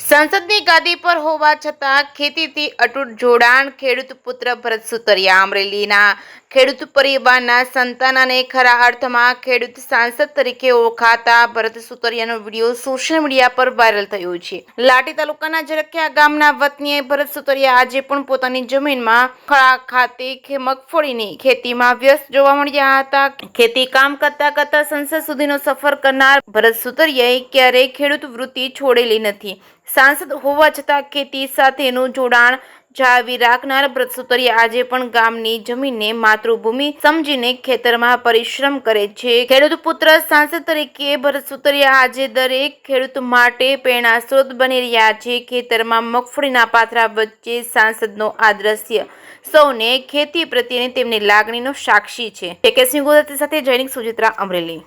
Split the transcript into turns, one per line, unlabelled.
સંસદની ગાદી પર હોવા છતાં ખેતીથી અતૂટ જોડાણ ખેડૂત પુત્ર ભરત સુતરિયા અમરેલીના ખેડૂત પરિવારના સંતાન અને ખરા અર્થમાં ખેડૂત સાંસદ તરીકે ઓળખાતા ભરત સુતરિયાનો વિડીયો સોશિયલ મીડિયા પર વાયરલ થયો છે। લાઠી તાલુકાના ઝરખિયા ગામના વતની ભરત સુતરિયા આજે પણ પોતાની જમીનમાં ખળા ખાતે મગફળીની ખેતીમાં વ્યસ્ત જોવા મળ્યા હતા। ખેતી કામ કરતા કરતા સંસદ સુધીનો સફર કરનાર ભરત સુતરિયાએ ક્યારેય ખેડૂત વૃત્તિ છોડેલી નથી। સાંસદ હોવા છતાં ખેતી સાથેનું જોડાણ જાળવી રાખનાર ભરત સુતરિયા આજે પણ ગામની જમીનને માતૃભૂમિ સમજીને ખેતરમાં પરિશ્રમ કરે છે। ખેડૂત પુત્ર સાંસદ તરીકે ભરત સુતરિયા આજે દરેક ખેડૂત માટે પ્રેરણા સ્ત્રોત બની રહ્યા છે। ખેતરમાં મગફળીના પાથરા વચ્ચે સાંસદનો આ દ્રશ્ય સૌને ખેતી પ્રત્યેની તેમની લાગણીનો સાક્ષી છે। ટેકેસિંહ ગુજરાતી સાથે જૈનિક સુચિત્રા અમરેલી।